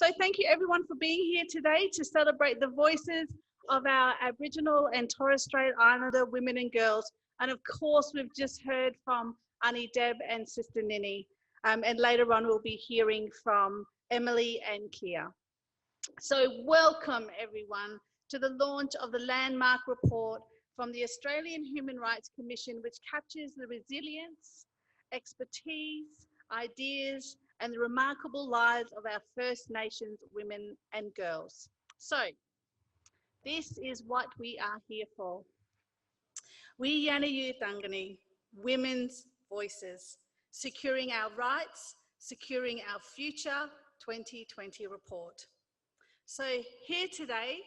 So thank you everyone for being here today to celebrate the voices of our Aboriginal and Torres Strait Islander women and girls. And of course, we've just heard from Auntie Deb and Sister Nini. And later on, we'll be hearing from Emily and Kia. So welcome everyone to the launch of the landmark report from the Australian Human Rights Commission, which captures the resilience, expertise, ideas, and the remarkable lives of our First Nations women and girls. So this is what we are here for. Wiyi Yani U Thangani, women's voices, securing our rights, securing our future 2020 report. So here today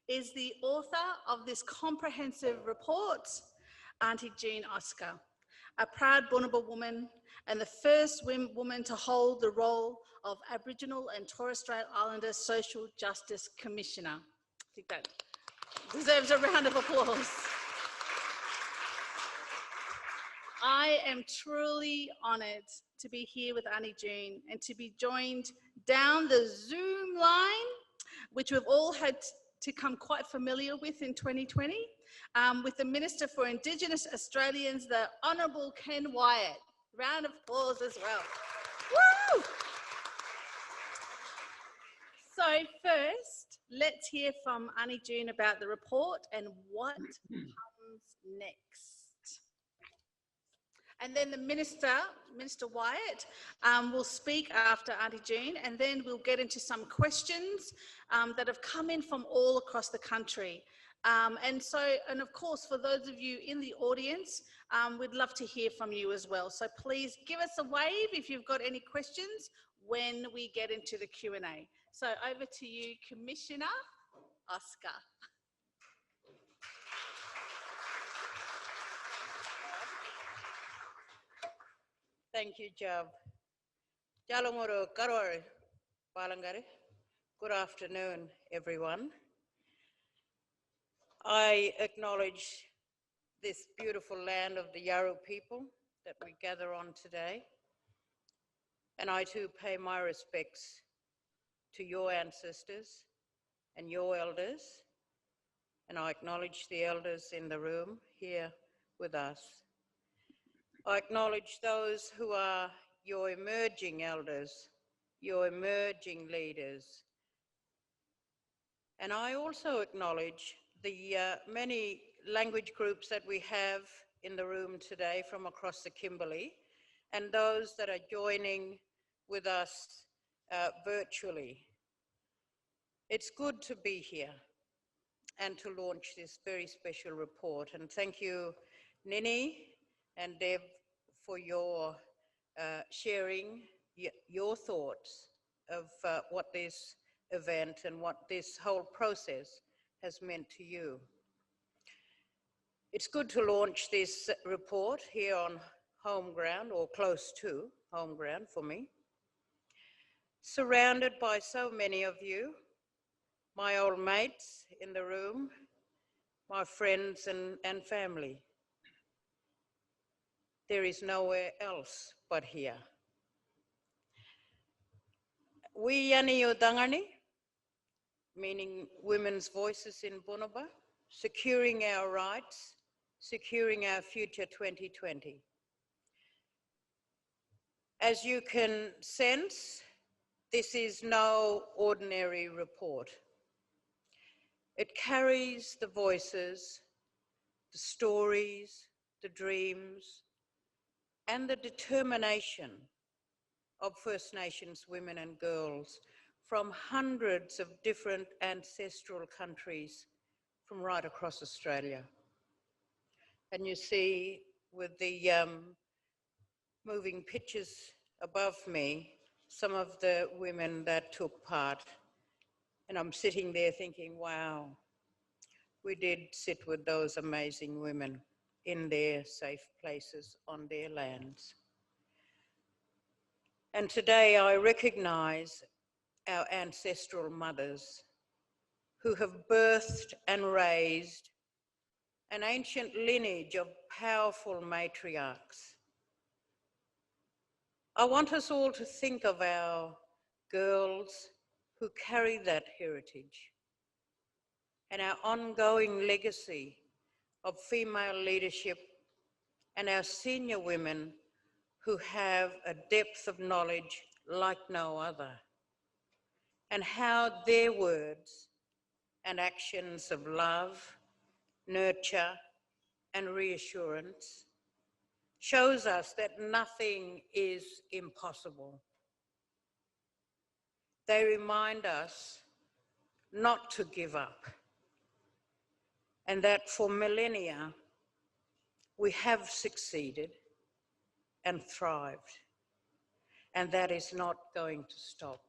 is the author of this comprehensive report, Auntie Jean Oscar, a proud Bunaba woman and the first woman to hold the role of Aboriginal and Torres Strait Islander Social Justice Commissioner. I think that deserves a round of applause. I am truly honoured to be here with Auntie Jean and to be joined down the Zoom line, which we've all had to come quite familiar with in 2020, with the Minister for Indigenous Australians, the Honourable Ken Wyatt. Round of applause as well. Woo! So first, let's hear from Auntie Jean about the report and what comes next. And then the Minister Wyatt, will speak after Auntie Jean, and then we'll get into some questions that have come in from all across the country. And of course, for those of you in the audience, we'd love to hear from you as well. So please give us a wave if you've got any questions when we get into the Q&A. So over to you, Commissioner Oscar. Thank you, Jav. Jalongoro Karore Balangare. Good afternoon, everyone. I acknowledge this beautiful land of the Yawuru people that we gather on today. And I too pay my respects to your ancestors and your elders. And I acknowledge the elders in the room here with us. I acknowledge those who are your emerging elders, your emerging leaders. And I also acknowledge the many language groups that we have in the room today from across the Kimberley, and those that are joining with us virtually. It's good to be here and to launch this very special report. And thank you, Nini and Deb, for your sharing your thoughts of what this event and what this whole process has meant to you. It's good to launch this report here on home ground, or close to home ground for me, surrounded by so many of you, my old mates in the room, my friends and family. There is nowhere else but here. Wiyi Yani U Thangani, meaning women's voices in Bunaba, securing our rights, securing our future 2020. As you can sense, this is no ordinary report. It carries the voices, the stories, the dreams, and the determination of First Nations women and girls from hundreds of different ancestral countries from right across Australia. And you see with the moving pictures above me, some of the women that took part. And I'm sitting there thinking, wow, we did sit with those amazing women in their safe places on their lands. And today I recognize our ancestral mothers who have birthed and raised an ancient lineage of powerful matriarchs. I want us all to think of our girls who carry that heritage, and our ongoing legacy of female leadership, and our senior women who have a depth of knowledge like no other, and how their words and actions of love, nurture, and reassurance shows us that nothing is impossible. They remind us not to give up, and that for millennia we have succeeded and thrived, and that is not going to stop.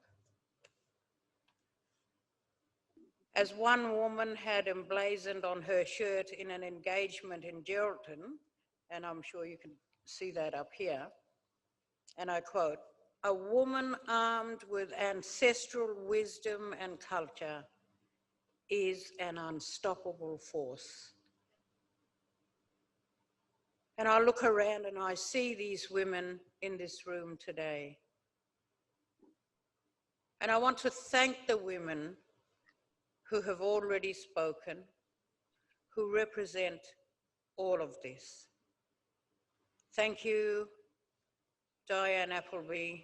As one woman had emblazoned on her shirt in an engagement in Geraldton, and I'm sure you can see that up here, and I quote, "A woman armed with ancestral wisdom and culture is an unstoppable force." And I look around and I see these women in this room today. And I want to thank the women who have already spoken, who represent all of this. Thank you, Diane Appleby.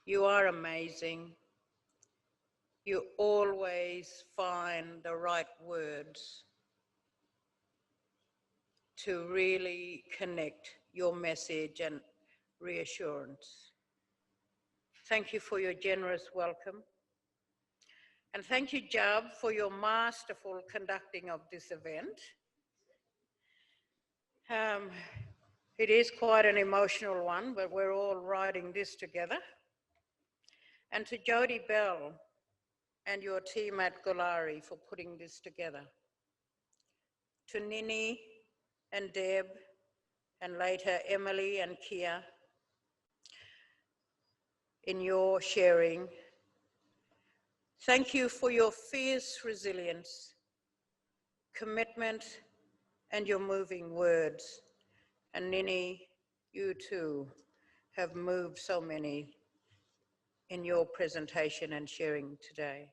You are amazing. You always find the right words to really connect your message and reassurance. Thank you for your generous welcome. And thank you, Jab, for your masterful conducting of this event. It is quite an emotional one, but we're all riding this together. And to Jodie Bell and your team at Golari for putting this together. To Nini and Deb, and later Emily and Kia, in your sharing. Thank you for your fierce resilience, commitment, and your moving words. And Nini, you too have moved so many in your presentation and sharing today.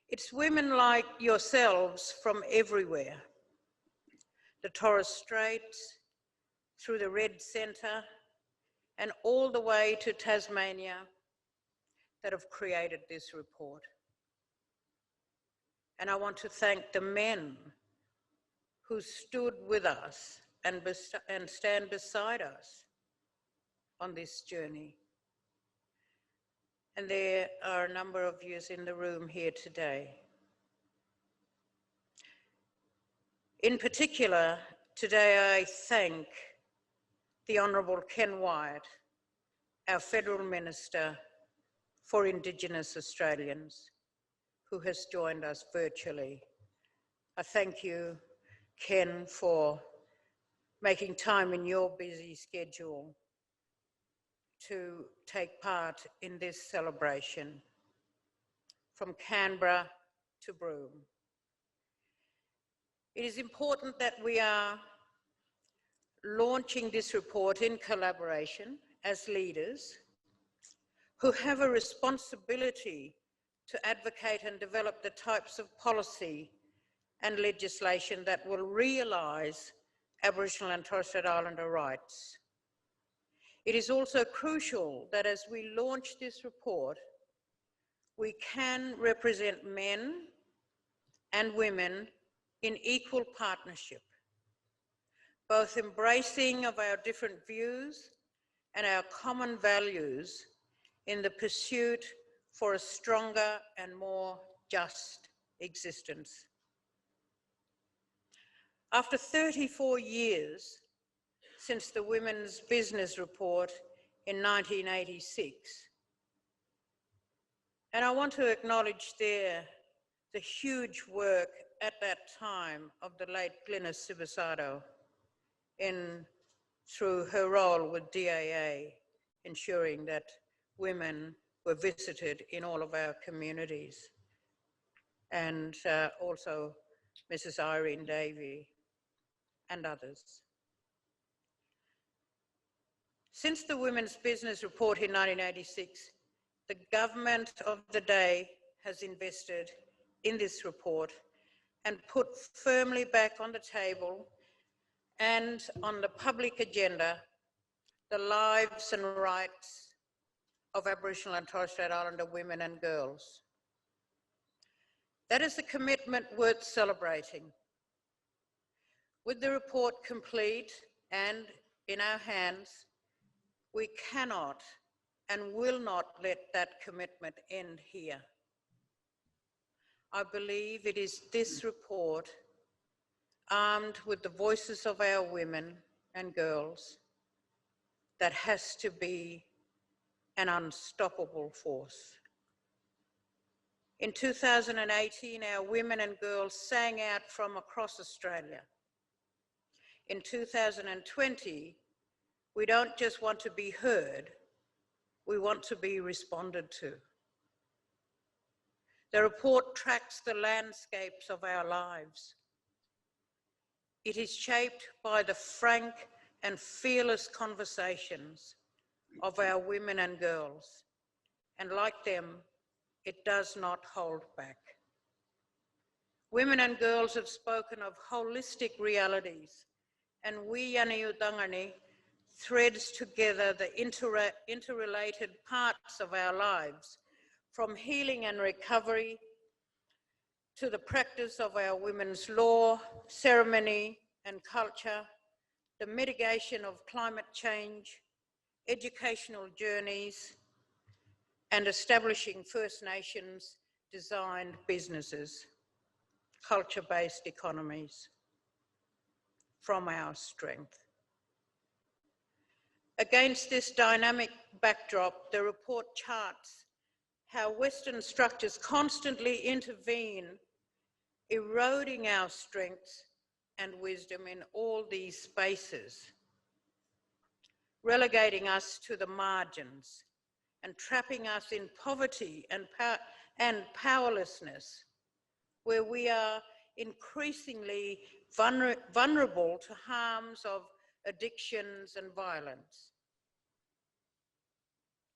It's women like yourselves from everywhere, the Torres Straits, through the Red Centre, and all the way to Tasmania, that have created this report. And I want to thank the men who stood with us and stand beside us on this journey. And there are a number of you in the room here today. In particular, today I thank the Honourable Ken Wyatt, our Federal Minister for Indigenous Australians, who has joined us virtually. I thank you, Ken, for making time in your busy schedule to take part in this celebration from Canberra to Broome. It is important that we are launching this report in collaboration as leaders who have a responsibility to advocate and develop the types of policy and legislation that will realise Aboriginal and Torres Strait Islander rights. It is also crucial that as we launch this report, we can represent men and women in equal partnership, both embracing of our different views and our common values in the pursuit for a stronger and more just existence. After 34 years since the Women's Business Report in 1986, and I want to acknowledge there the huge work at that time of the late Glynis Sibisato through her role with DAA, ensuring that women were visited in all of our communities, and also Mrs. Irene Davey and others. Since the Women's Business Report in 1986, the government of the day has invested in this report and put firmly back on the table and on the public agenda the lives and rights of Aboriginal and Torres Strait Islander women and girls. That is a commitment worth celebrating. With the report complete and in our hands, we cannot and will not let that commitment end here. I believe it is this report, armed with the voices of our women and girls, that has to be an unstoppable force. In 2018, our women and girls sang out from across Australia. In 2020, we don't just want to be heard, we want to be responded to. The report tracks the landscapes of our lives. It is shaped by the frank and fearless conversations of our women and girls, and like them, it does not hold back. Women and girls have spoken of holistic realities, and Wiyi Yani U Thangani threads together the interrelated parts of our lives, from healing and recovery to the practice of our women's law, ceremony and culture, the mitigation of climate change, educational journeys, and establishing First Nations designed businesses, culture-based economies, from our strength. Against this dynamic backdrop, the report charts how Western structures constantly intervene, eroding our strengths and wisdom in all these spaces, relegating us to the margins and trapping us in poverty and powerlessness, where we are increasingly vulnerable to harms of addictions and violence.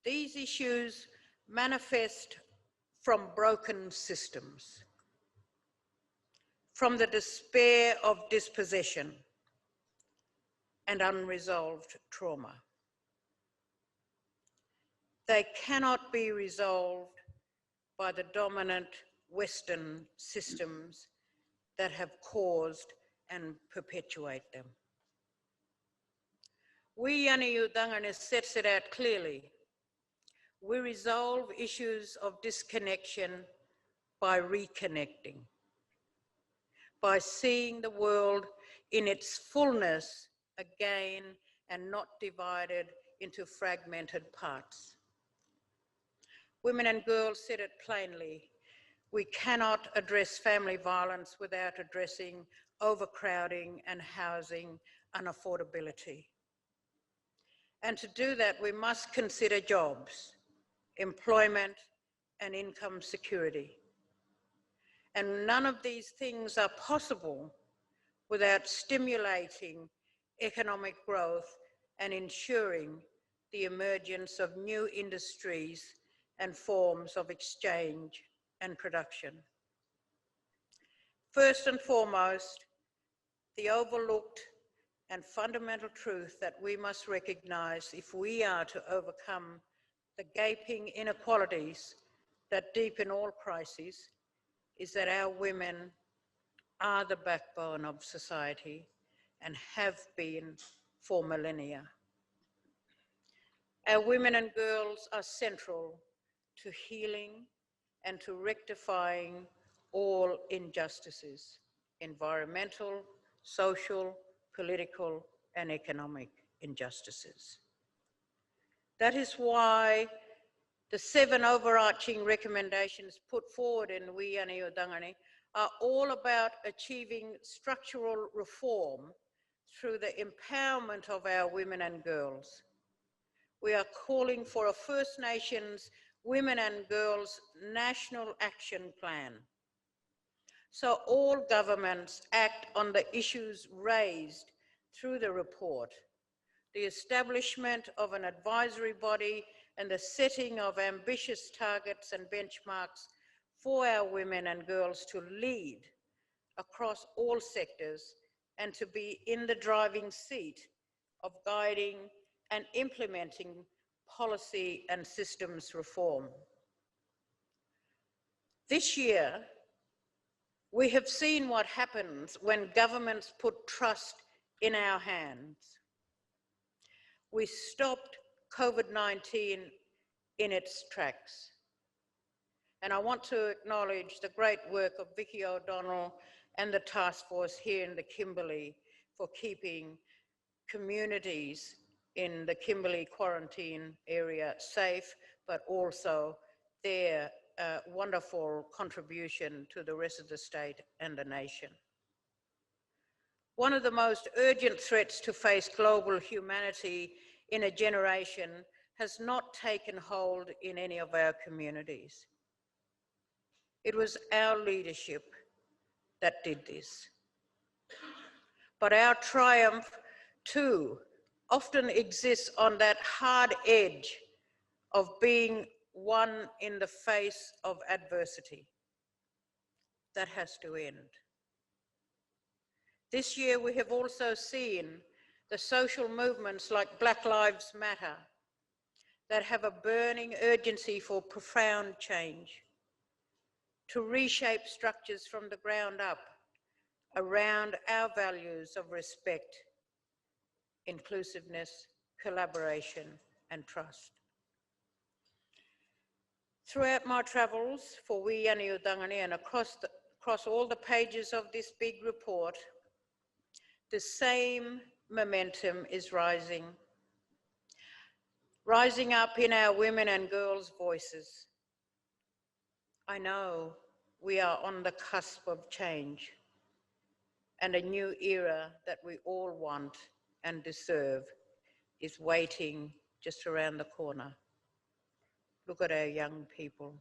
These issues manifest from broken systems, from the despair of dispossession and unresolved trauma. They cannot be resolved by the dominant Western systems that have caused and perpetuate them. Wiyi Yani U Thangani sets it out clearly. We resolve issues of disconnection by reconnecting, by seeing the world in its fullness again and not divided into fragmented parts. Women and girls said it plainly. We cannot address family violence without addressing overcrowding and housing unaffordability. And to do that, we must consider jobs, employment, and income security. And none of these things are possible without stimulating economic growth and ensuring the emergence of new industries and forms of exchange and production. First and foremost, the overlooked and fundamental truth that we must recognise if we are to overcome the gaping inequalities that deepen all crises is that our women are the backbone of society and have been for millennia. Our women and girls are central to healing and to rectifying all injustices, environmental, social, political, and economic injustices. That is why the 7 overarching recommendations put forward in Wiyi Yani U Thangani are all about achieving structural reform through the empowerment of our women and girls. We are calling for a First Nations Women and Girls National Action Plan, so all governments act on the issues raised through the report. The establishment of an advisory body and the setting of ambitious targets and benchmarks for our women and girls to lead across all sectors and to be in the driving seat of guiding and implementing policy and systems reform. This year, we have seen what happens when governments put trust in our hands. We stopped COVID-19 in its tracks. And I want to acknowledge the great work of Vicky O'Donnell and the task force here in the Kimberley for keeping communities in the Kimberley quarantine area safe, but also their wonderful contribution to the rest of the state and the nation. One of the most urgent threats to face global humanity in a generation has not taken hold in any of our communities. It was our leadership that did this. But our triumph, too, often exists on that hard edge of being one in the face of adversity. That has to end. This year, we have also seen the social movements like Black Lives Matter that have a burning urgency for profound change, to reshape structures from the ground up around our values of respect, inclusiveness, collaboration, and trust. Throughout my travels for Wiyi Yani U Thangani and across all the pages of this big report, the same momentum is rising up in our women and girls' voices. I know we are on the cusp of change and a new era that we all want and deserve is waiting just around the corner. Look at our young people.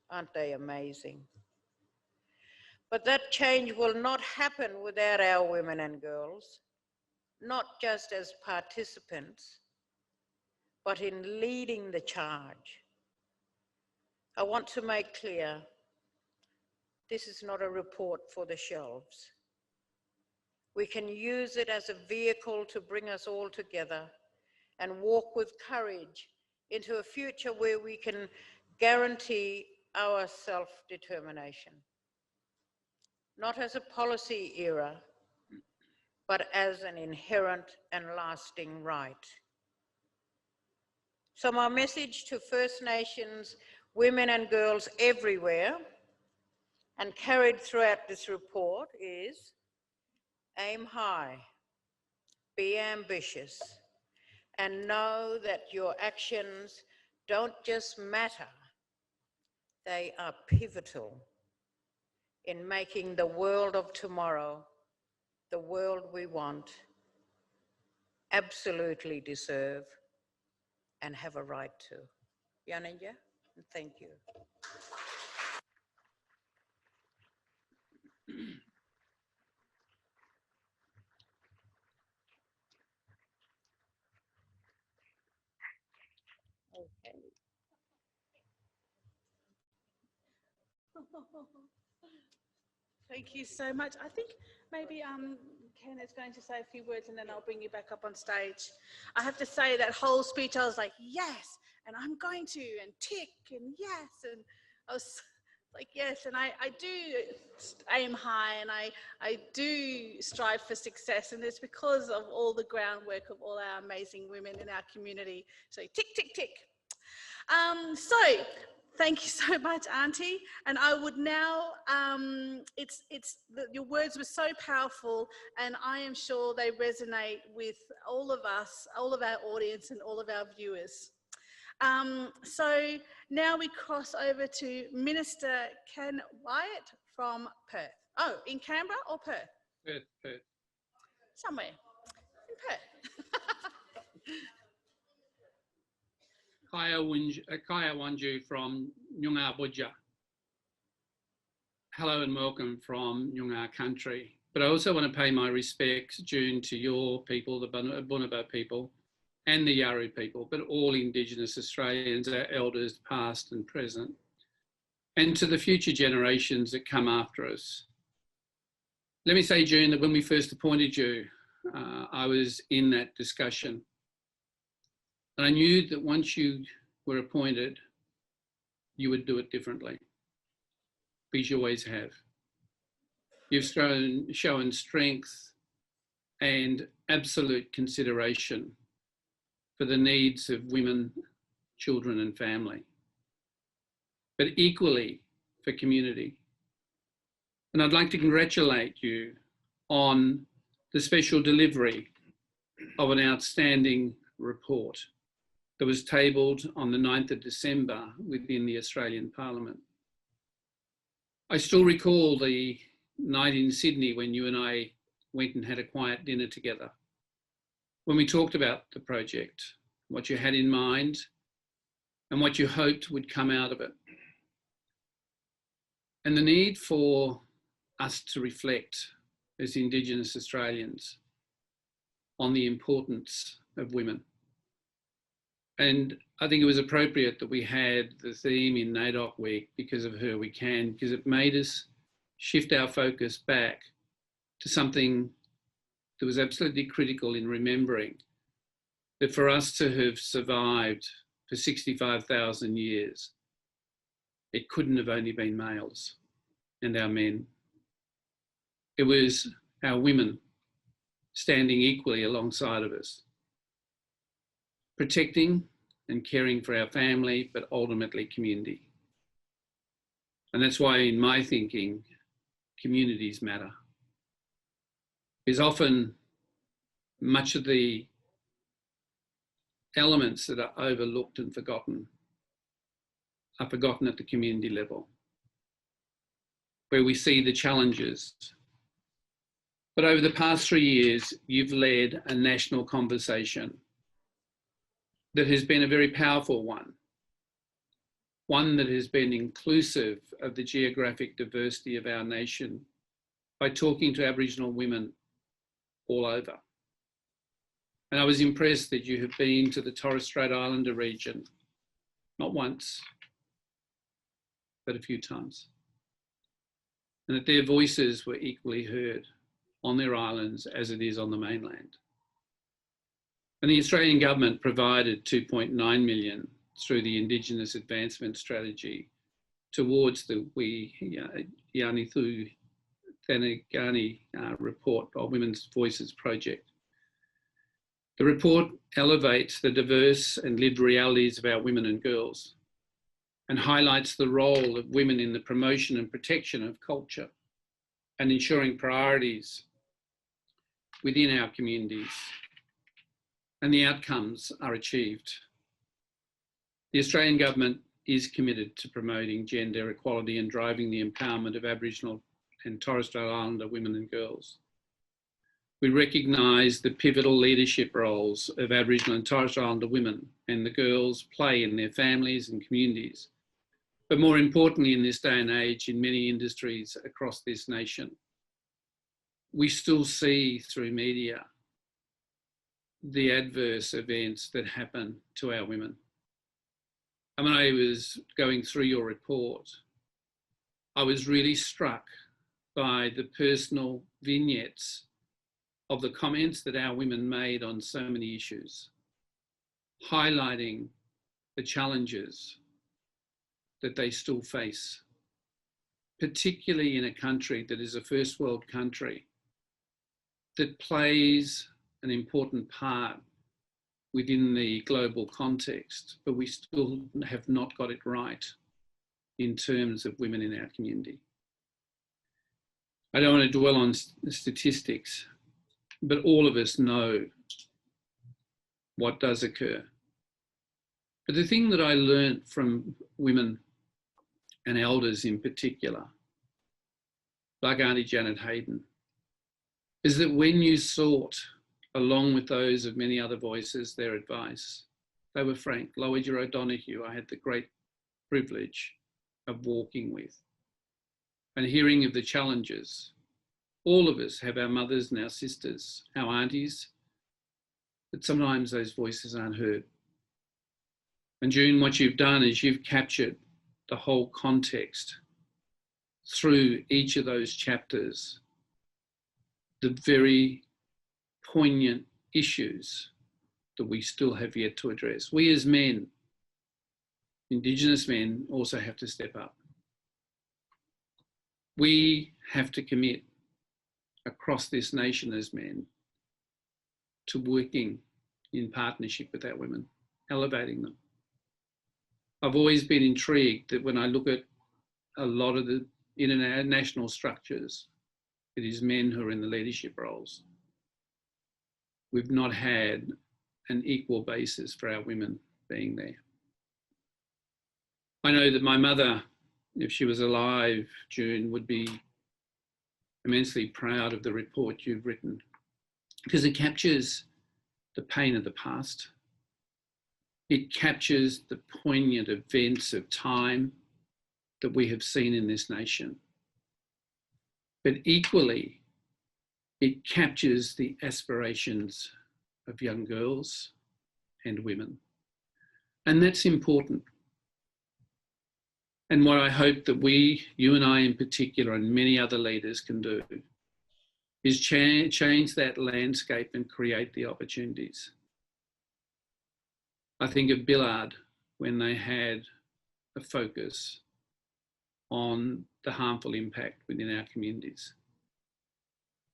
Aren't they amazing? But that change will not happen without our women and girls, not just as participants, but in leading the charge. I want to make clear, this is not a report for the shelves. We can use it as a vehicle to bring us all together and walk with courage into a future where we can guarantee our self-determination. Not as a policy era, but as an inherent and lasting right. So my message to First Nations women and girls everywhere, and carried throughout this report, is aim high, be ambitious, and know that your actions don't just matter, they are pivotal in making the world of tomorrow the world we want, absolutely deserve, and have a right to. Yananja, thank you. Okay. Thank you so much. I think maybe Ken is going to say a few words and then I'll bring you back up on stage. I have to say that whole speech, I was like, yes, and I'm going to, and tick, and yes, and I was like, yes, and I do aim high and I do strive for success, and it's because of all the groundwork of all our amazing women in our community. So tick, tick, tick. So thank you so much, Auntie. And I would now, your words were so powerful, and I am sure they resonate with all of us, all of our audience and all of our viewers. So now we cross over to Minister Ken Wyatt from Perth. Oh, in Canberra or Perth? Perth. Somewhere in Perth. Kaya Wanju from Nyungar Budja. Hello and welcome from Nyungar country. But I also want to pay my respects due to your people, the Bunaba people, and the Yaru people, but all Indigenous Australians, our elders past and present, and to the future generations that come after us. Let me say, June, that when we first appointed you, I was in that discussion. And I knew that once you were appointed, you would do it differently, because you always have. You've shown strength and absolute consideration for the needs of women, children and family, but equally for community. And I'd like to congratulate you on the special delivery of an outstanding report that was tabled on the 9th of December within the Australian Parliament. I still recall the night in Sydney when you and I went and had a quiet dinner together, when we talked about the project, what you had in mind and what you hoped would come out of it. And the need for us to reflect as Indigenous Australians on the importance of women. And I think it was appropriate that we had the theme in NAIDOC Week, Because of Her We Can, because it made us shift our focus back to something that was absolutely critical in remembering that for us to have survived for 65,000 years, it couldn't have only been males and our men. It was our women standing equally alongside of us, protecting and caring for our family, but ultimately community. And that's why in my thinking, communities matter. Because often much of the elements that are overlooked and forgotten are forgotten at the community level, where we see the challenges. But over the past 3 years, you've led a national conversation that has been a very powerful one that has been inclusive of the geographic diversity of our nation by talking to Aboriginal women all over. And I was impressed that you have been to the Torres Strait Islander region, not once, but a few times. And that their voices were equally heard on their islands as it is on the mainland. And the Australian government provided 2.9 million through the Indigenous Advancement Strategy towards the Wiyi Yani U Thangani report, or Women's Voices project. The report elevates the diverse and lived realities of our women and girls and highlights the role of women in the promotion and protection of culture and ensuring priorities within our communities, and the outcomes are achieved. The Australian government is committed to promoting gender equality and driving the empowerment of Aboriginal and Torres Strait Islander women and girls. We recognise the pivotal leadership roles of Aboriginal and Torres Strait Islander women and the girls play in their families and communities, but more importantly in this day and age in many industries across this nation. We still see through media the adverse events that happen to our women. And when I was going through your report, I was really struck by the personal vignettes of the comments that our women made on so many issues, highlighting the challenges that they still face, particularly in a country that is a first world country that plays an important part within the global context, but we still have not got it right in terms of women in our community. I don't want to dwell on statistics, but all of us know what does occur. But the thing that I learned from women and elders in particular, like Auntie Janet Hayden, is that when you sought, along with those of many other voices, their advice, they were frank. Lowiger O'Donoghue, I had the great privilege of walking with and hearing of the challenges. All of us have our mothers and our sisters, our aunties, but sometimes those voices aren't heard. And June, what you've done is you've captured the whole context through each of those chapters, the very poignant issues that we still have yet to address. We as men, Indigenous men, also have to step up. We have to commit across this nation as men to working in partnership with our women, elevating them. I've always been intrigued that when I look at a lot of the international structures, it is men who are in the leadership roles. We've not had an equal basis for our women being there. I know that my mother, if she was alive, June, would be immensely proud of the report you've written, because it captures the pain of the past. It captures the poignant events of time that we have seen in this nation. But equally, it captures the aspirations of young girls and women. And that's important. And what I hope that we, you and I in particular, and many other leaders can do, is change that landscape and create the opportunities. I think of Billard when they had a focus on the harmful impact within our communities.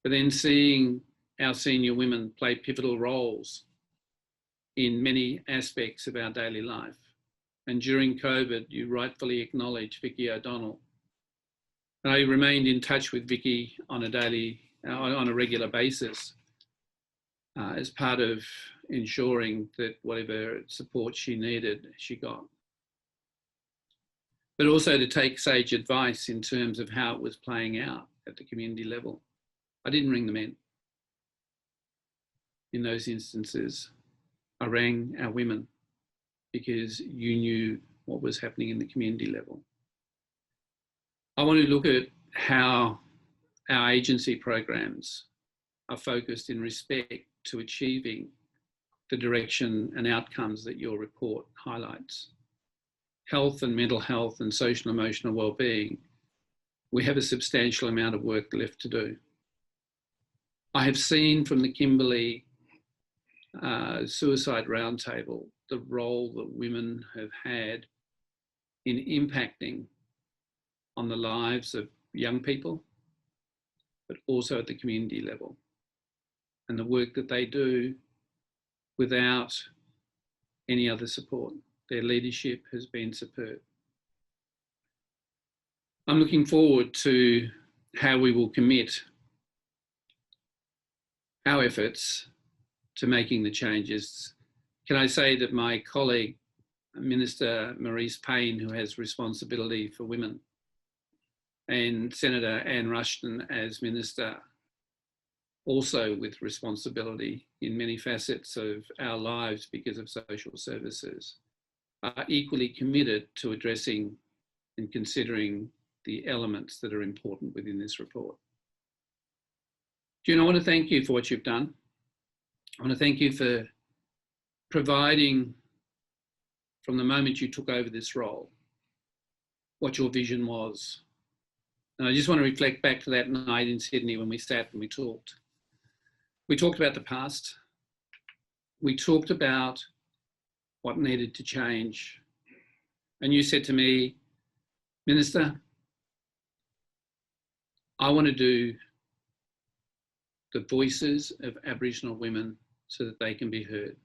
But then seeing our senior women play pivotal roles in many aspects of our daily life. And during COVID, you rightfully acknowledge Vicky O'Donnell. And I remained in touch with Vicky on a regular basis as part of ensuring that whatever support she needed, she got. But also to take sage advice in terms of how it was playing out at the community level. I didn't ring the men. In those instances, I rang our women because you knew what was happening in the community level. I want to look at how our agency programs are focused in respect to achieving the direction and outcomes that your report highlights. Health and mental health and social and emotional well-being, we have a substantial amount of work left to do. I have seen from the Kimberley Suicide Roundtable the role that women have had in impacting on the lives of young people, but also at the community level. And the work that they do without any other support. Their leadership has been superb. I'm looking forward to how we will commit our efforts to making the changes. Can I say that my colleague, Minister Maurice Payne, who has responsibility for women, and Senator Anne Rushton as Minister, also with responsibility in many facets of our lives because of social services, are equally committed to addressing and considering the elements that are important within this report. June, I want to thank you for what you've done. I want to thank you for providing, from the moment you took over this role, what your vision was. And I just want to reflect back to that night in Sydney when we sat and we talked. We talked about the past. We talked about what needed to change. And you said to me, Minister, I want to do the voices of Aboriginal women so that they can be heard.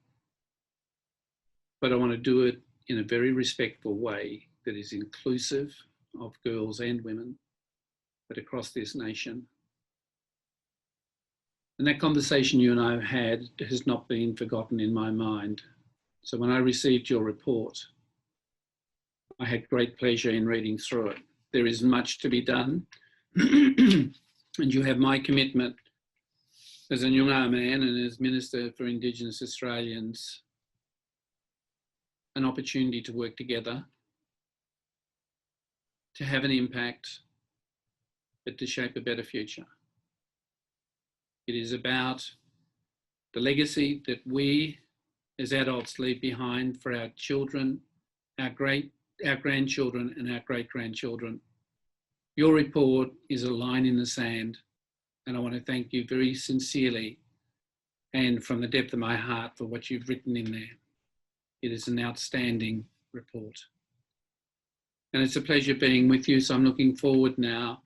But I want to do it in a very respectful way that is inclusive of girls and women, but across this nation. And that conversation you and I have had has not been forgotten in my mind. So when I received your report, I had great pleasure in reading through it. There is much to be done. And you have my commitment as a Noongar man and as Minister for Indigenous Australians, an opportunity to work together, to have an impact, but to shape a better future. It is about the legacy that we as adults leave behind for our children, our grandchildren and our great-grandchildren. Your report is a line in the sand, and I want to thank you very sincerely and from the depth of my heart for what you've written in there. It is an outstanding report. And it's a pleasure being with you, so I'm looking forward now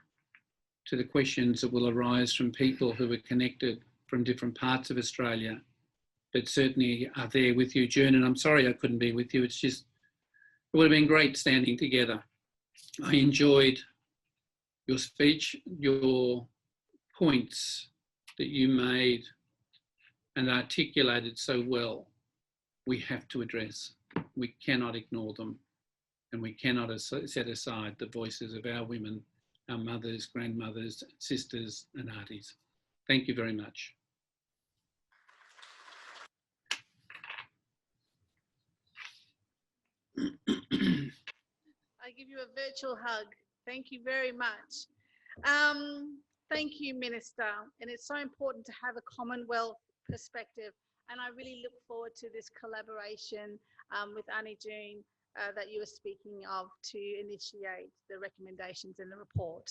to the questions that will arise from people who are connected from different parts of Australia, but certainly are there with you, June, and I'm sorry I couldn't be with you. It's just, it would have been great standing together. I enjoyed your speech, your points that you made and articulated so well. We have to address. We cannot ignore them, and we cannot set aside the voices of our women, our mothers, grandmothers, sisters and aunties. Thank you very much. I give you a virtual hug. Thank you very much. Thank you, Minister. And it's so important to have a Commonwealth perspective. And I really look forward to this collaboration with Annie June that you were speaking of to initiate the recommendations in the report.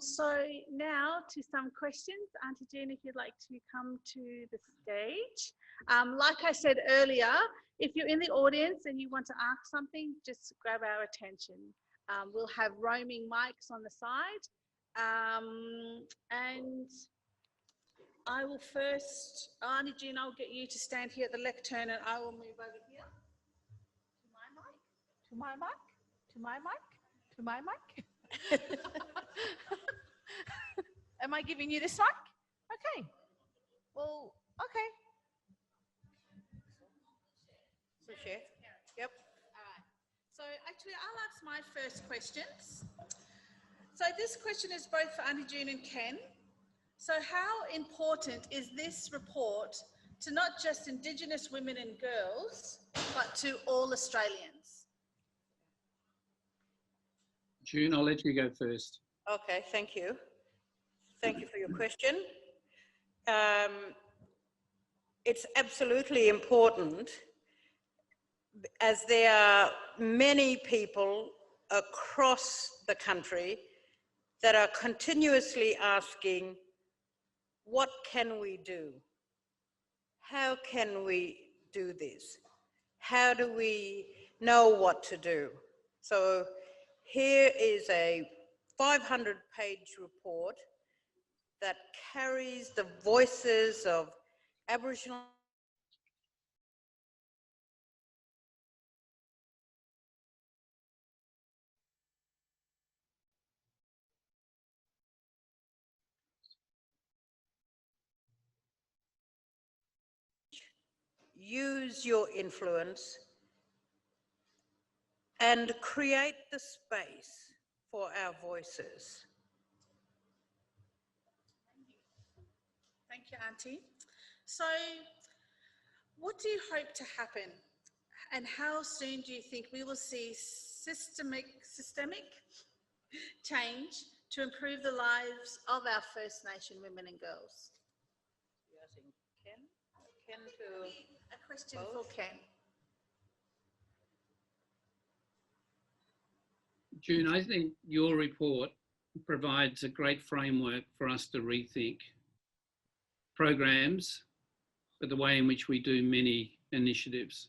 So now to some questions. Auntie June, if you'd like to come to the stage. Like I said earlier, if you're in the audience and you want to ask something, just grab our attention. We'll have roaming mics on the side. And I will first, Auntie June, I'll get you to stand here at the lectern and I will move over here to my mic, to my mic, to my mic, to my mic. Am I giving you this mic? Okay. Well, okay. So share. Yep. All right. So actually, I'll ask my first questions. So this question is both for Auntie June and Ken. So how important is this report to not just Indigenous women and girls, but to all Australians? June, I'll let you go first. Okay, thank you. Thank you for your question. It's absolutely important, as there are many people across the country that are continuously asking, what can we do? How can we do this? How do we know what to do? So here is a 500-page report that carries the voices of Aboriginal use your influence and create the space for our voices. Thank you, Auntie. So what do you hope to happen? And how soon do you think we will see systemic change to improve the lives of our First Nation women and girls? You're asking Ken? Ken to... A question both? for Ken. June, I think your report provides a great framework for us to rethink programs, but the way in which we do many initiatives.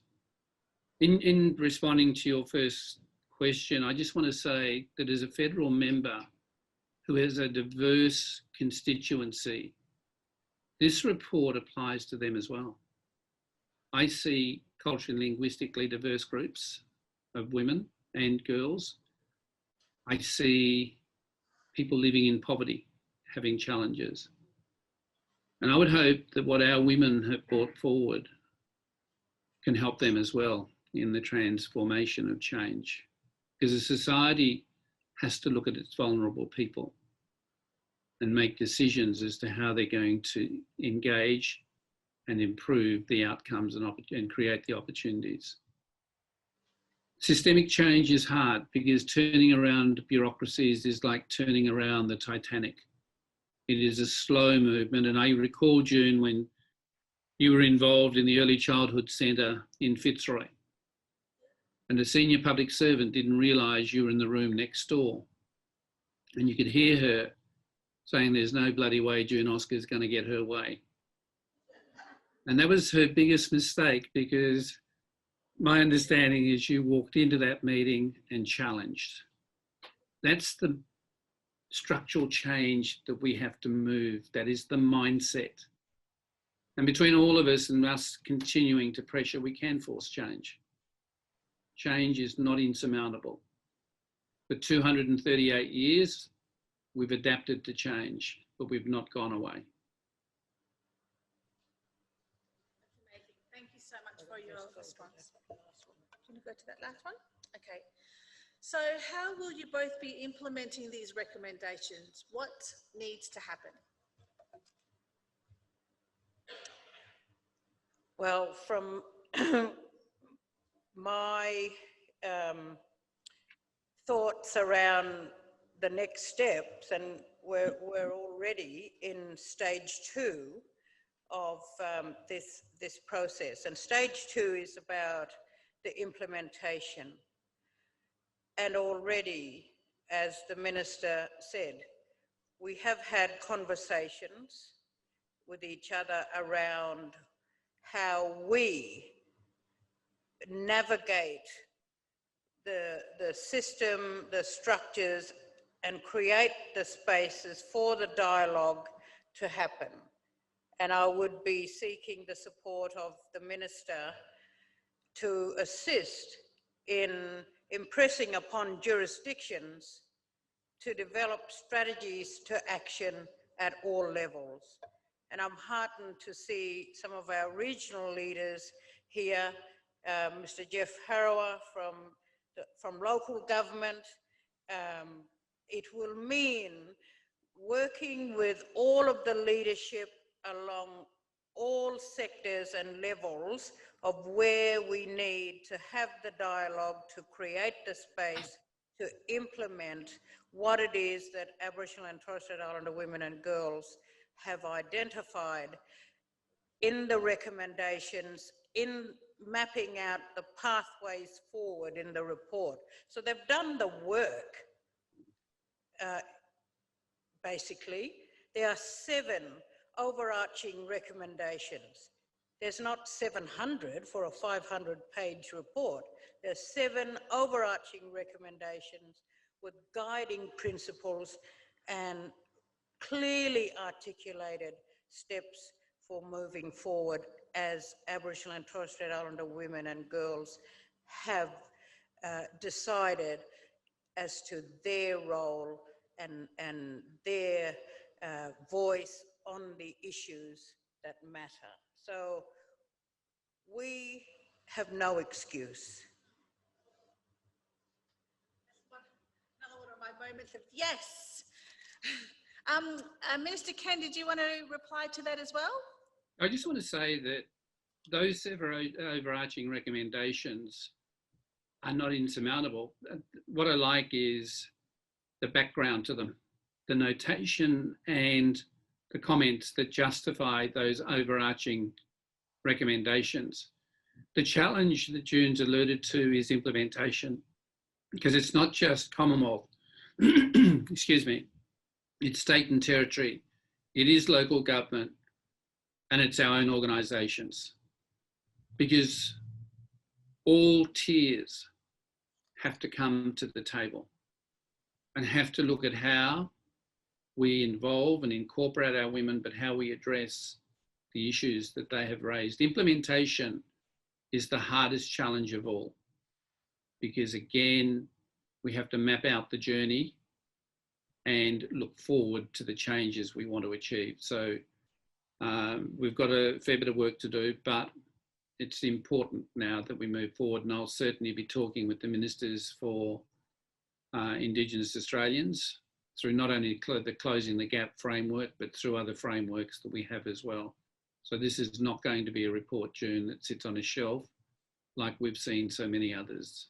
In responding to your first question, I just want to say that as a federal member who has a diverse constituency, this report applies to them as well. I see culturally and linguistically diverse groups of women and girls. I see people living in poverty, having challenges. And I would hope that what our women have brought forward can help them as well in the transformation of change. Because a society has to look at its vulnerable people and make decisions as to how they're going to engage and improve the outcomes and create the opportunities. Systemic change is hard because turning around bureaucracies is like turning around the Titanic. It is a slow movement, and I recall, June, when You were involved in the Early Childhood Centre in Fitzroy, and the senior public servant didn't realise you were in the room next door. And you could hear her saying there's no bloody way June Oscar's going to get her way. And that was her biggest mistake, because my understanding is you walked into that meeting and challenged. That's the structural change that we have to move. That is the mindset. And between all of us and us continuing to pressure, we can force change. Change is not insurmountable. For 238 years, we've adapted to change, but we've not gone away. Amazing. Thank you so much for your response. Do you want to go to that last one? Okay. So how will you both be implementing these recommendations? What needs to happen? Well, from my thoughts around the next steps, and we're already in stage 2 of this process. And stage 2 is about the implementation. And already, as the Minister said, we have had conversations with each other around how we navigate the system, the structures, and create the spaces for the dialogue to happen. And I would be seeking the support of the Minister to assist in impressing upon jurisdictions to develop strategies to action at all levels. And I'm heartened to see some of our regional leaders here, Mr. Jeff Harrower from local government. It will mean working with all of the leadership along all sectors and levels of where we need to have the dialogue to create the space to implement what it is that Aboriginal and Torres Strait Islander women and girls have identified in the recommendations, in mapping out the pathways forward in the report. So they've done the work, basically. There are 7 overarching recommendations. There's not 700 for a 500-page report. There's 7 overarching recommendations with guiding principles and clearly articulated steps for moving forward as Aboriginal and Torres Strait Islander women and girls have decided as to their role and their voice on the issues that matter. So we have no excuse. Another one of my moments of yes. Minister Ken, did you want to reply to that as well? I just want to say that those overarching recommendations are not insurmountable. What I like is the background to them, the notation and the comments that justify those overarching recommendations. The challenge that June's alluded to is implementation, because it's not just Commonwealth, excuse me, it's state and territory, it is local government, and it's our own organisations. Because all tiers have to come to the table and have to look at how we involve and incorporate our women, but how we address the issues that they have raised. Implementation is the hardest challenge of all, because again, we have to map out the journey and look forward to the changes we want to achieve. So we've got a fair bit of work to do, but it's important now that we move forward, and I'll certainly be talking with the ministers for Indigenous Australians through not only the Closing the Gap framework, but through other frameworks that we have as well. So this is not going to be a report, June, that sits on a shelf like we've seen so many others.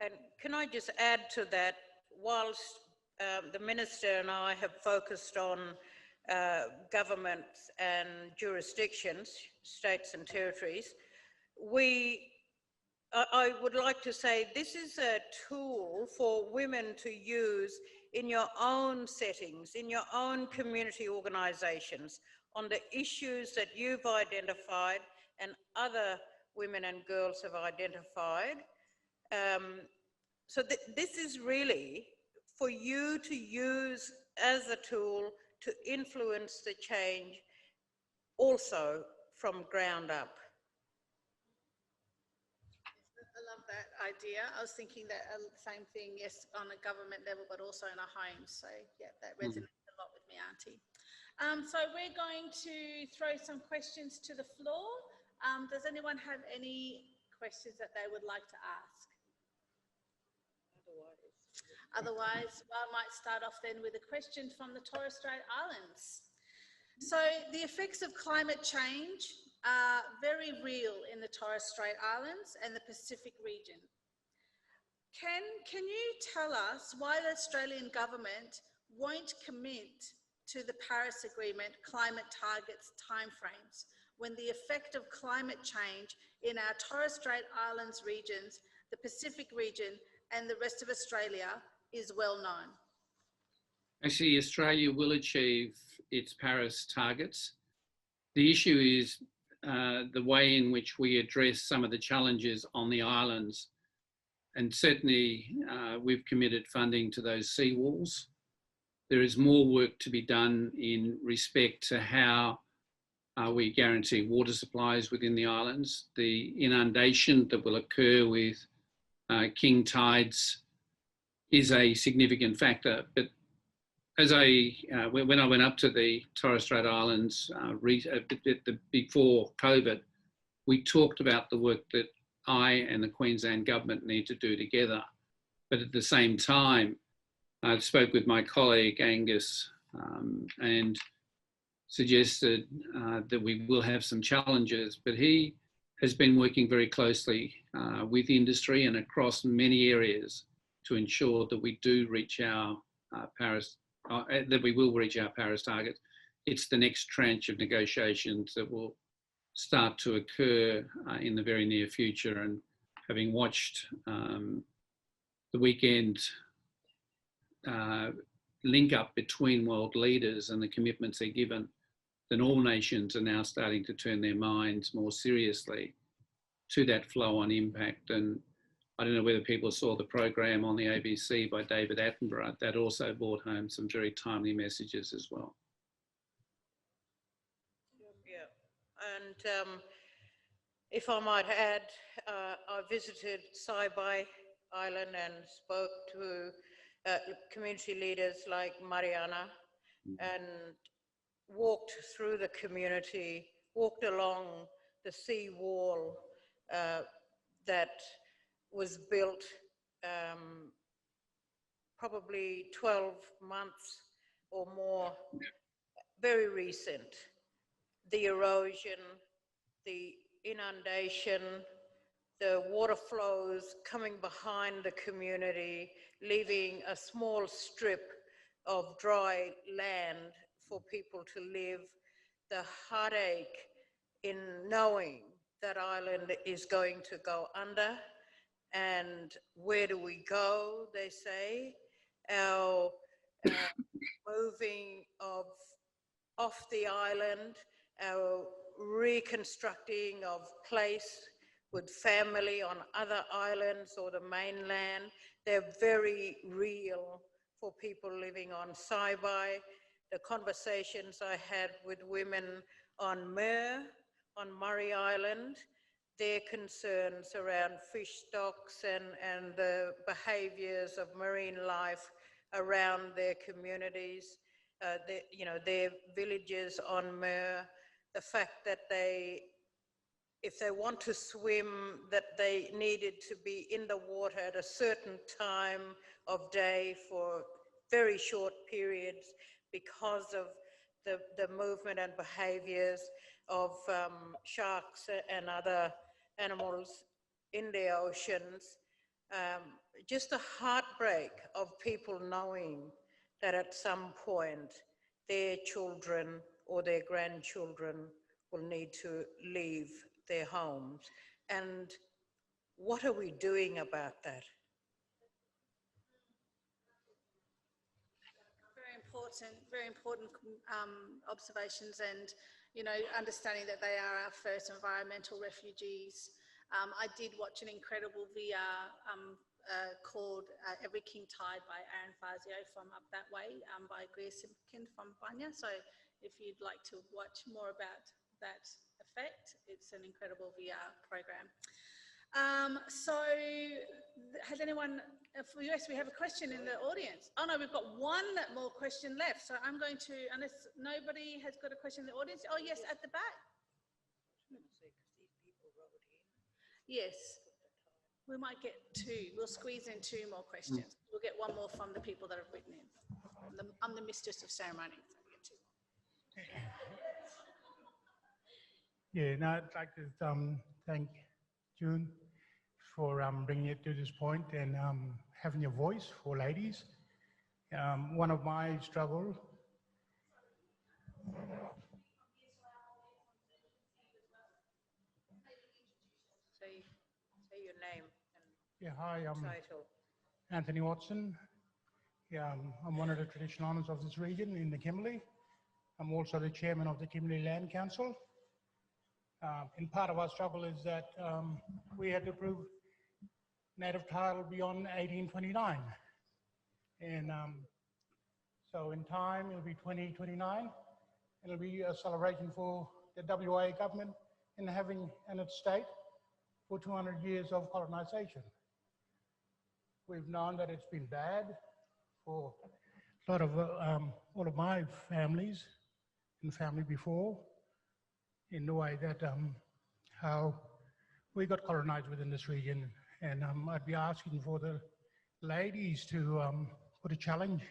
And can I just add to that, whilst the Minister and I have focused on governments and jurisdictions, states and territories, I would like to say this is a tool for women to use in your own settings, in your own community organisations, on the issues that you've identified and other women and girls have identified. So this is really for you to use as a tool to influence the change also from ground up. I love that idea. I was thinking that same thing, yes, on a government level, but also in our homes. So yeah, that resonates a lot with me, Auntie. So we're going to throw some questions to the floor. Does anyone have any questions that they would like to ask? Otherwise, I might start off then with a question from the Torres Strait Islands. So the effects of climate change are very real in the Torres Strait Islands and the Pacific region. Can you tell us why the Australian government won't commit to the Paris Agreement climate targets timeframes when the effect of climate change in our Torres Strait Islands regions, the Pacific region and the rest of Australia is well known? Actually, Australia will achieve its Paris targets. The issue is the way in which we address some of the challenges on the islands. And certainly we've committed funding to those seawalls. There is more work to be done in respect to how we guarantee water supplies within the islands. The inundation that will occur with king tides is a significant factor. But as when I went up to the Torres Strait Islands before COVID, we talked about the work that I and the Queensland government need to do together. But at the same time, I spoke with my colleague Angus and suggested that we will have some challenges, but he has been working very closely with industry and across many areas to ensure that we do reach our that we will reach our Paris target. It's the next tranche of negotiations that will start to occur in the very near future. And having watched the weekend link up between world leaders and the commitments they're given, then all nations are now starting to turn their minds more seriously to that flow on impact. And I don't know whether people saw the program on the ABC by David Attenborough, that also brought home some very timely messages as well. Yeah, and if I might add, I visited Saibai Island and spoke to community leaders like Mariana and walked through the community, walked along the sea wall that was built probably 12 months or more, very recent. The erosion, the inundation, the water flows coming behind the community, leaving a small strip of dry land for people to live, the heartache in knowing that island is going to go under. And where do we go, they say? Our moving off the island, our reconstructing of place with family on other islands or the mainland, they're very real for people living on Saibai. The conversations I had with women on Murray Island, their concerns around fish stocks and the behaviours of marine life around their communities, their villages on Mur, the fact that if they want to swim, that they needed to be in the water at a certain time of day for very short periods because of the movement and behaviours of sharks and other animals in the oceans. Just the heartbreak of people knowing that at some point their children or their grandchildren will need to leave their homes. And what are we doing about that? Very important observations, and understanding that they are our first environmental refugees. I did watch an incredible VR called Every King Tide by Aaron Fazio from up that way, by Greer Simpkin from Banya. So if you'd like to watch more about that effect, it's an incredible VR program. So has anyone, yes, we have a question in the audience. Oh no, we've got one more question left. So I'm going to, unless nobody has got a question in the audience. Oh yes, at the back. Yes, we might get two. We'll squeeze in two more questions. We'll get one more from the people that have written in. I'm the mistress of ceremony, so we get two more. Yeah, no, I'd like to thank June for bringing it to this point and having a voice for ladies. One of my struggles. Say your name and Yeah, hi, I'm title. Anthony Watson. Yeah, I'm one of the traditional owners of this region in the Kimberley. I'm also the chairman of the Kimberley Land Council. And part of our struggle is that we had to prove native title beyond 1829. And so in time, it'll be 2029. It'll be a celebration for the WA government in having in its state for 200 years of colonisation. We've known that it's been bad for a lot of all of my families and family before, in the way that how we got colonised within this region. And I'd be asking for the ladies to put a challenge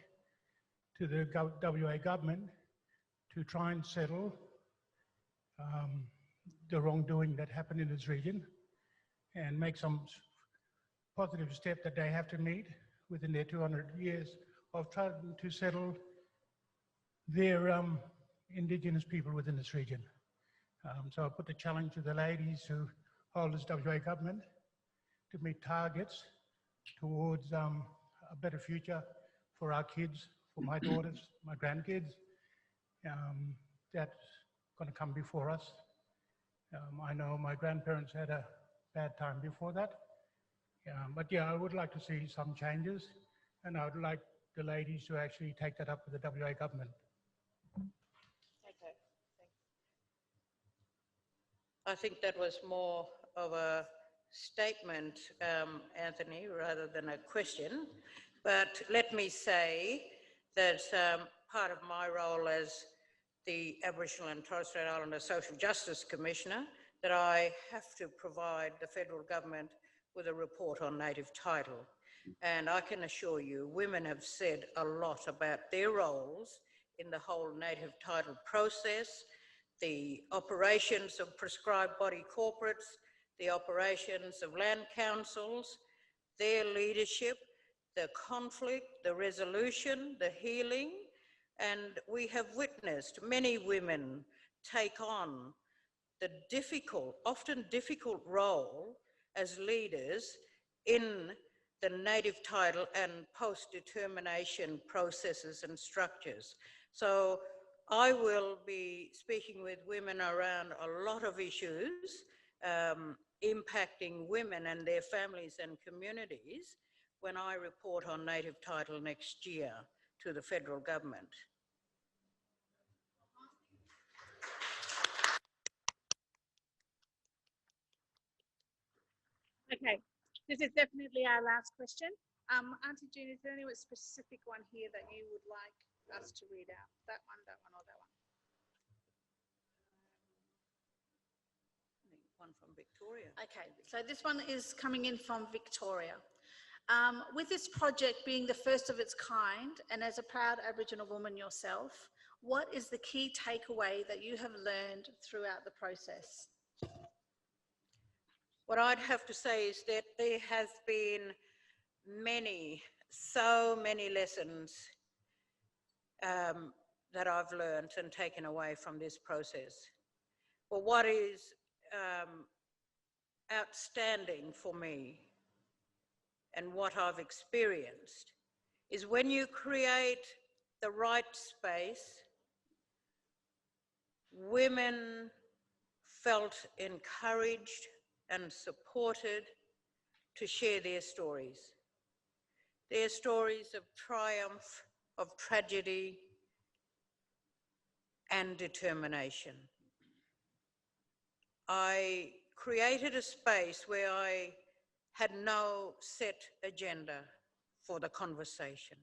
to the WA government to try and settle the wrongdoing that happened in this region and make some positive step that they have to meet within their 200 years of trying to settle their Indigenous people within this region. So I put the challenge to the ladies who hold this WA government to meet targets towards a better future for our kids, for my daughters, my grandkids. That's going to come before us. I know my grandparents had a bad time before that. But yeah, I would like to see some changes, and I would like the ladies to actually take that up with the WA government. Okay, I think that was more of a statement, Anthony, rather than a question. But let me say that part of my role as the Aboriginal and Torres Strait Islander Social Justice Commissioner, that I have to provide the federal government with a report on native title. And I can assure you, women have said a lot about their roles in the whole native title process, the operations of prescribed body corporates, the operations of land councils, their leadership, the conflict, the resolution, the healing, and we have witnessed many women take on the difficult, often difficult role as leaders in the native title and post-determination processes and structures. So I will be speaking with women around a lot of issues impacting women and their families and communities when I report on native title next year to the federal government. Okay, this is definitely our last question. Auntie June, is there any specific one here that you would like us to read out? That one, or that one? One from Victoria. Okay, so this one is coming in from Victoria. With this project being the first of its kind, and as a proud Aboriginal woman yourself, what is the key takeaway that you have learned throughout the process? What I'd have to say is that there has been so many lessons that I've learned and taken away from this process. But what is outstanding for me and what I've experienced is when you create the right space, women felt encouraged and supported to share their stories of triumph, of tragedy, and determination. I created a space where I had no set agenda for the conversation.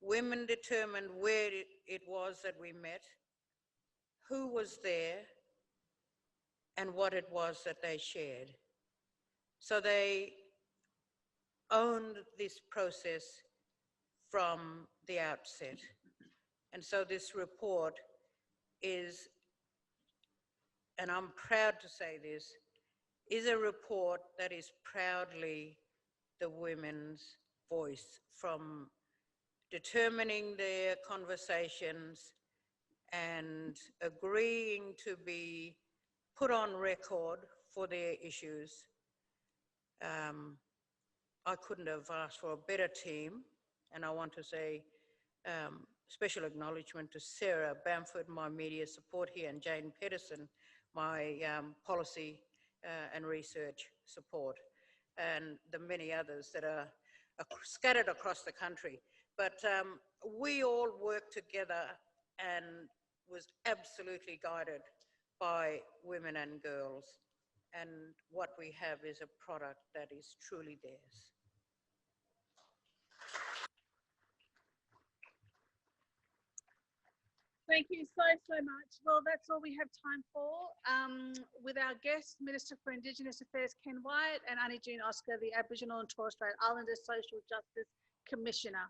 Women determined where it was that we met, who was there, and what it was that they shared. So they owned this process from the outset. And so this report is, and I'm proud to say this, is a report that is proudly the women's voice, from determining their conversations and agreeing to be put on record for their issues. I couldn't have asked for a better team, and I want to say special acknowledgement to Sarah Bamford, my media support here, and Jane Pedersen, my policy and research support, and the many others that are scattered across the country. But we all worked together and was absolutely guided by women and girls. And what we have is a product that is truly theirs. Thank you so much. Well, that's all we have time for. With our guest, Minister for Indigenous Affairs, Ken Wyatt, and Annie Jean Oscar, the Aboriginal and Torres Strait Islander Social Justice Commissioner.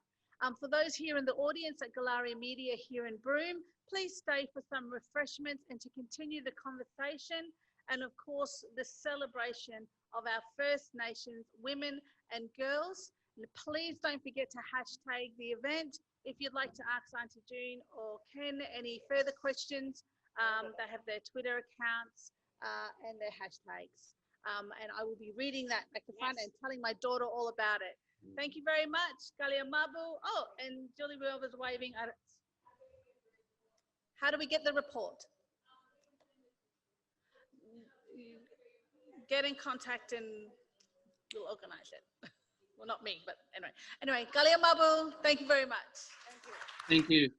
For those here in the audience at Galaria Media here in Broome, please stay for some refreshments and to continue the conversation and, of course, the celebration of our First Nations women and girls. And please don't forget to hashtag the event. If you'd like to ask Auntie June or Ken any further questions, they have their Twitter accounts and their hashtags. And I will be reading that at the front and telling my daughter all about it. Thank you very much, Galia Mabu. Oh, and Julie Will was waving at us. How do we get the report? Get in contact and we'll organize it. Well, not me, but anyway. Anyway, Galia Mabu, thank you very much. Thank you.